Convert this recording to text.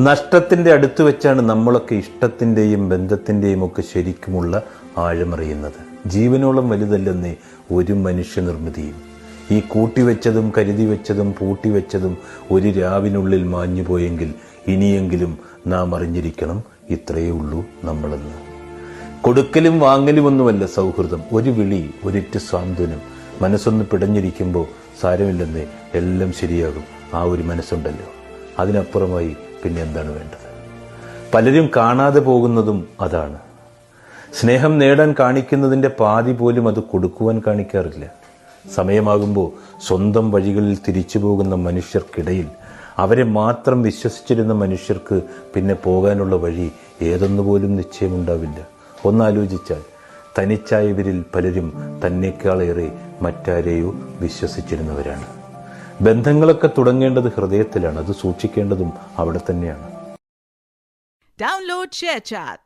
നഷ്ടത്തിൻ്റെ അടുത്ത് വെച്ചാണ് നമ്മളൊക്കെ ഇഷ്ടത്തിൻ്റെയും ബന്ധത്തിൻ്റെയും ഒക്കെ ശരിക്കുമുള്ള ആഴമറിയുന്നത്. ജീവനോളം വലുതല്ലെന്നേ ഒരു മനുഷ്യനിർമ്മിതിയും. ഈ കൂട്ടിവെച്ചതും കരുതി വെച്ചതും പൂട്ടിവെച്ചതും ഒരു രാവിനുള്ളിൽ മാഞ്ഞുപോയെങ്കിൽ ഇനിയെങ്കിലും നാം അറിഞ്ഞിരിക്കണം, ഇത്രയേ ഉള്ളൂ നമ്മളെന്ന്. കൊടുക്കലും വാങ്ങലുമൊന്നുമല്ല സൗഹൃദം. ഒരു വിളി, ഒരിറ്റ് സാന്ത്വനം. മനസ്സൊന്ന് പിടഞ്ഞിരിക്കുമ്പോൾ സാരമില്ലെന്നേ, എല്ലാം ശരിയാകും. ആ ഒരു മനസ്സുണ്ടല്ലോ, അതിനപ്പുറമായി പിന്നെ എന്താണ് വേണ്ടത്? പലരും കാണാതെ പോകുന്നതും അതാണ്. സ്നേഹം നേടാൻ കാണിക്കുന്നതിൻ്റെ പാതി പോലും അത് കൊടുക്കുവാൻ കാണിക്കാറില്ല. സമയമാകുമ്പോൾ സ്വന്തം വഴികളിൽ തിരിച്ചു പോകുന്ന മനുഷ്യർക്കിടയിൽ അവരെ മാത്രം വിശ്വസിച്ചിരുന്ന മനുഷ്യർക്ക് പിന്നെ പോകാനുള്ള വഴി ഏതൊന്നുപോലും നിശ്ചയമുണ്ടാവില്ല. ഒന്നാലോചിച്ചാൽ, തനിച്ചായവരിൽ പലരും തന്നെക്കാളേറെ മറ്റാരെയോ വിശ്വസിച്ചിരുന്നവരാണ്. ബന്ധങ്ങളൊക്കെ തുടങ്ങേണ്ടത് ഹൃദയത്തിലാണ്. അത് സൂക്ഷിക്കേണ്ടതും അവിടെ തന്നെയാണ്. Download ShareChat.